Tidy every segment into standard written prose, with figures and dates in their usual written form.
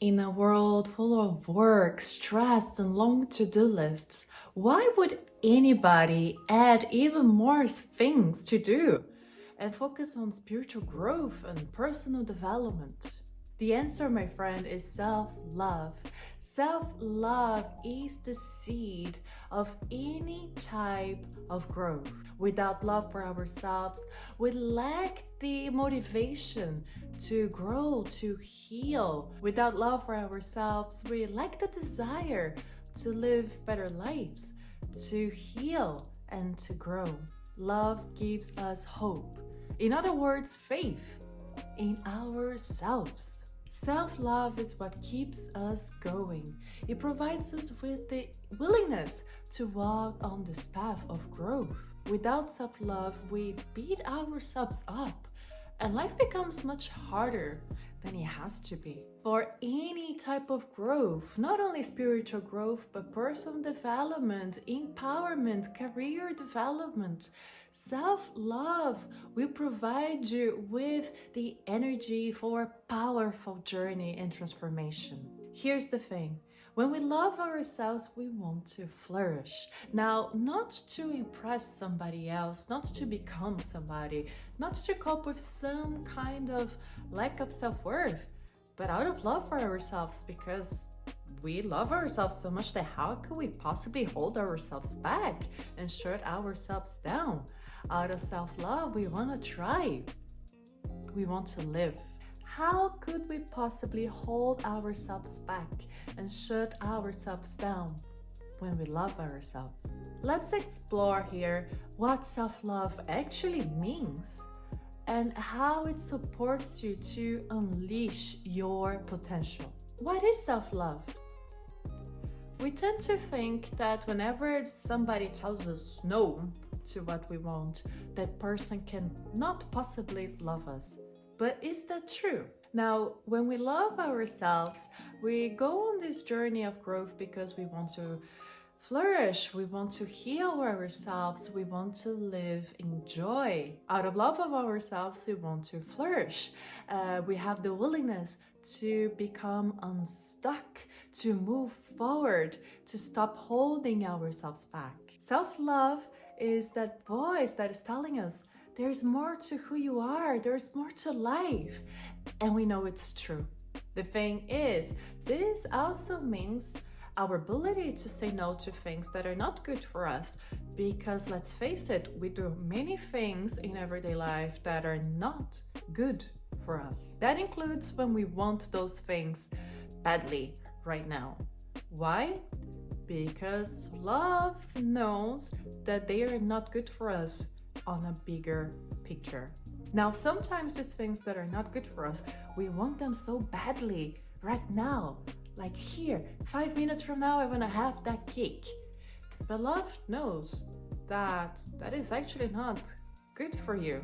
In a world full of work, stress, and long to-do lists, why would anybody add even more things to do and focus on spiritual growth and personal development? The answer, my friend, is self-love. Self-love is the seed of any type of growth. Without love for ourselves, we lack the motivation to grow, to heal. Without love for ourselves, we lack the desire to live better lives, to heal, and to grow. Love gives us hope. In other words, faith in ourselves. Self-love is what keeps us going. It provides us with the willingness to walk on this path of growth. Without self-love, we beat ourselves up, and life becomes much harder than it has to be. For any type of growth, not only spiritual growth, but personal development, empowerment, career development, self-love will provide you with the energy for a powerful journey and transformation. Here's the thing. When we love ourselves, we want to flourish. Now, not to impress somebody else, not to become somebody, not to cope with some kind of lack of self-worth, but out of love for ourselves, because we love ourselves so much that how could we possibly hold ourselves back and shut ourselves down? Out of self-love, we want to thrive. We want to live. How could we possibly hold ourselves back and shut ourselves down when we love ourselves? Let's explore here what self-love actually means and how it supports you to unleash your potential. What is self-love? We tend to think that whenever somebody tells us no to what we want, that person can not possibly love us. But is that true? Now, when we love ourselves, we go on this journey of growth because we want to flourish, we want to heal ourselves, we want to live in joy. Out of love of ourselves, we want to flourish. We have the willingness to become unstuck, to move forward, to stop holding ourselves back. Self-love is that voice that is telling us there's more to who you are, there's more to life, and we know it's true. The thing is, this also means our ability to say no to things that are not good for us, because let's face it, we do many things in everyday life that are not good for us. That includes when we want those things badly right now. Why? Because love knows that they are not good for us on a bigger picture. Now, sometimes these things that are not good for us, we want them so badly right now. Like here, 5 minutes from now, I want to have that cake. But love knows that that is actually not good for you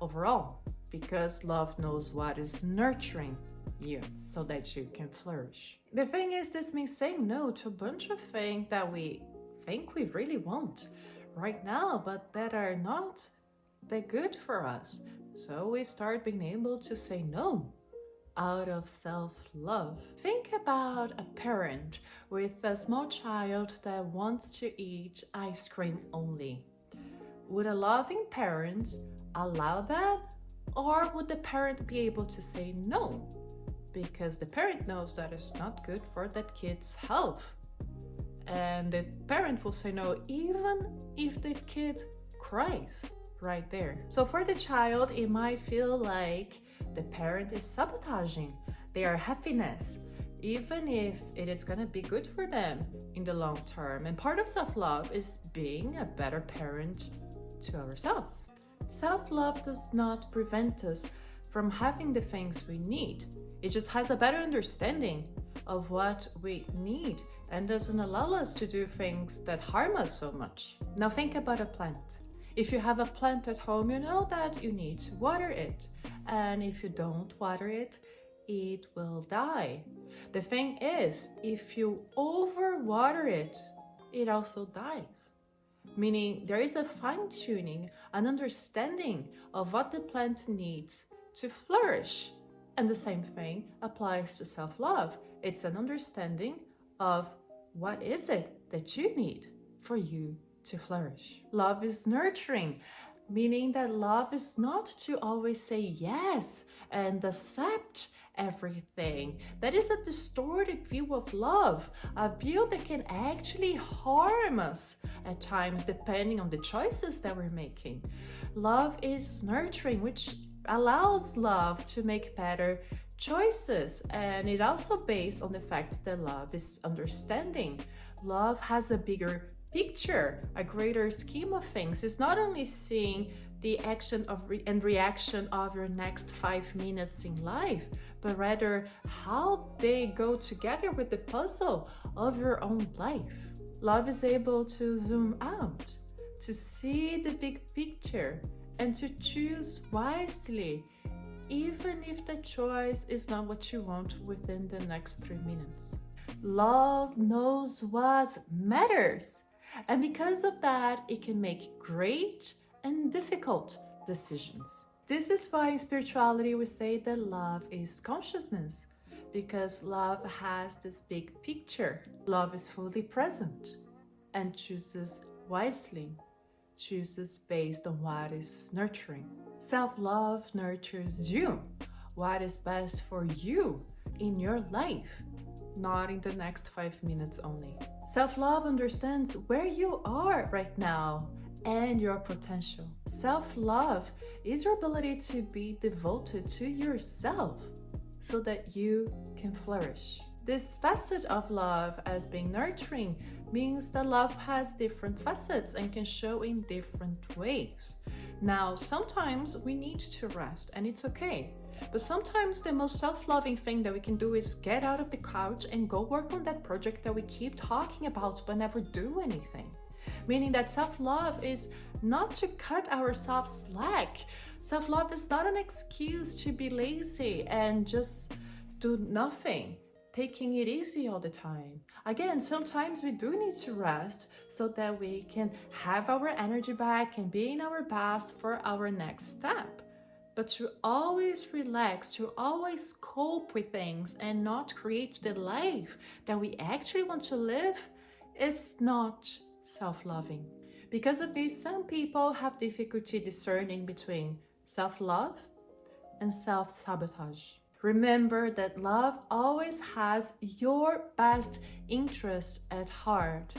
overall, because love knows what is nurturing you so that you can flourish. The thing is, this means saying no to a bunch of things that we think we really want right now, but that are not that good for us. So we start being able to say no out of self-love. Think about a parent with a small child that wants to eat ice cream only. Would a loving parent allow that? Or would the parent be able to say no? Because the parent knows that it's not good for that kid's health. And the parent will say no even if the kid cries right there. So for the child, it might feel like the parent is sabotaging their happiness, even if it is going to be good for them in the long term. And part of self-love is being a better parent to ourselves. Self-love does not prevent us from having the things we need. It just has a better understanding of what we need and doesn't allow us to do things that harm us so much. Now think about a plant. If you have a plant at home, you know that you need to water it. And if you don't water it, it will die. The thing is, if you overwater it, it also dies. Meaning there is a fine-tuning, an understanding of what the plant needs to flourish. And the same thing applies to self-love. It's an understanding of what is it that you need for you to flourish. Love is nurturing, meaning that love is not to always say yes and accept everything. That is a distorted view of love, a view that can actually harm us at times depending on the choices that we're making. Love is nurturing, which allows love to make better choices, and it also based on the fact that love is understanding. Love has a bigger picture, a greater scheme of things. It's not only seeing the action of and reaction of your next 5 minutes in life, but rather how they go together with the puzzle of your own life. Love is able to zoom out, to see the big picture, and to choose wisely, even if the choice is not what you want within the next 3 minutes. Love knows what matters, and because of that, it can make great and difficult decisions. This is why in spirituality we say that love is consciousness, because love has this big picture. Love is fully present and chooses wisely, chooses based on what is nurturing. Self-love nurtures you, what is best for you in your life, not in the next 5 minutes only. Self-love understands where you are right now and your potential. Self-love is your ability to be devoted to yourself so that you can flourish. This facet of love as being nurturing means that love has different facets and can show in different ways. Now, sometimes we need to rest, and it's okay. But sometimes the most self-loving thing that we can do is get out of the couch and go work on that project that we keep talking about but never do anything. Meaning that self-love is not to cut ourselves slack. Self-love is not an excuse to be lazy and just do nothing, taking it easy all the time. Again, sometimes we do need to rest so that we can have our energy back and be in our best for our next step. But to always relax, to always cope with things and not create the life that we actually want to live is not self-loving. Because of this, some people have difficulty discerning between self-love and self-sabotage. Remember that love always has your best interest at heart,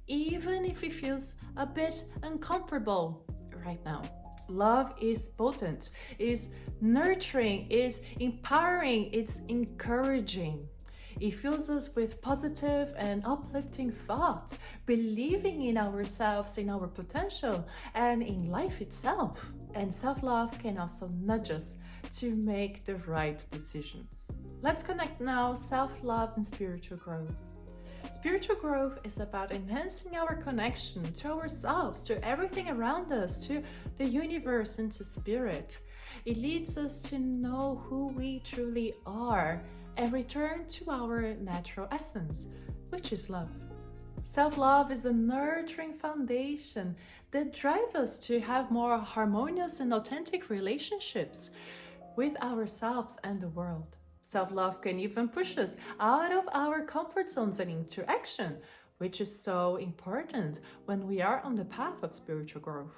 even if it feels a bit uncomfortable right now. Love is potent, is nurturing, is empowering, it's encouraging. It fills us with positive and uplifting thoughts, believing in ourselves, in our potential, and in life itself. And self-love can also nudge us to make the right decisions. Let's connect now self-love and spiritual growth. Spiritual growth is about enhancing our connection to ourselves, to everything around us, to the universe, and to spirit. It leads us to know who we truly are and return to our natural essence, which is love. Self-love is a nurturing foundation that drives us to have more harmonious and authentic relationships with ourselves and the world. Self-love can even push us out of our comfort zones and into action, which is so important when we are on the path of spiritual growth.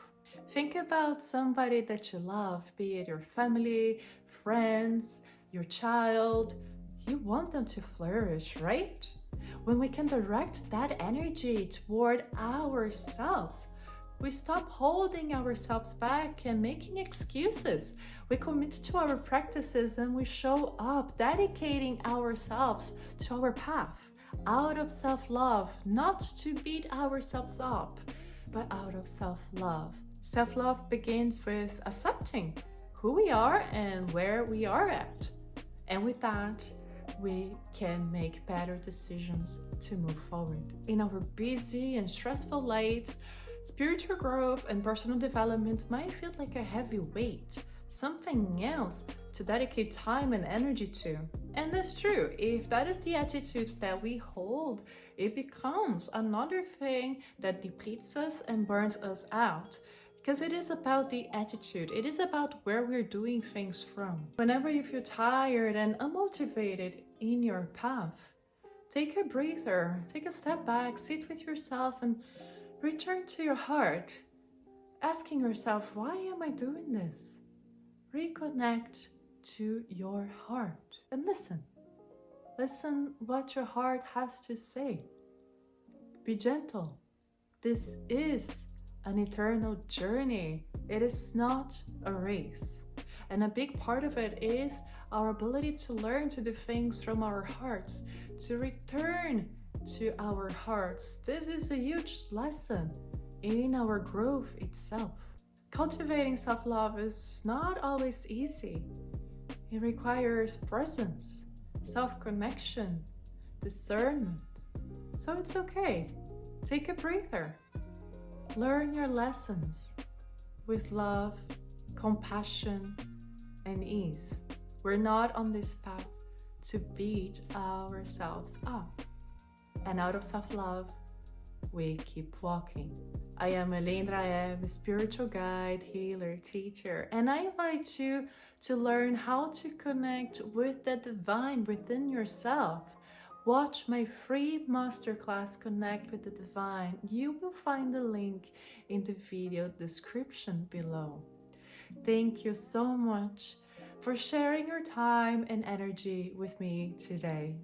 Think about somebody that you love, be it your family, friends, your child. You want them to flourish, right? When we can direct that energy toward ourselves, we stop holding ourselves back and making excuses. We commit to our practices and we show up, dedicating ourselves to our path out of self-love, not to beat ourselves up, but out of self-love. Self-love begins with accepting who we are and where we are at. And with that, we can make better decisions to move forward. In our busy and stressful lives, spiritual growth and personal development might feel like a heavy weight, something else to dedicate time and energy to. And that's true. If that is the attitude that we hold, it becomes another thing that depletes us and burns us out. Because it is about the attitude. It is about where we're doing things from. Whenever you feel tired and unmotivated in your path, take a breather, take a step back, sit with yourself and return to your heart, asking yourself, why am I doing this? Reconnect to your heart and listen. Listen what your heart has to say. Be gentle. This is an eternal journey. It is not a race. And a big part of it is our ability to learn to do things from our hearts, to return to our hearts. This is a huge lesson in our growth itself. Cultivating self-love is not always easy. It requires presence, self-connection, discernment. So it's okay. Take a breather. Learn your lessons with love, compassion, and ease. We're not on this path to beat ourselves up. And out of self-love, we keep walking. I am Elendra, I am a spiritual guide, healer, teacher, and I invite you to learn how to connect with the divine within yourself. Watch my free masterclass, Connect with the Divine. You will find the link in the video description below. Thank you so much for sharing your time and energy with me today.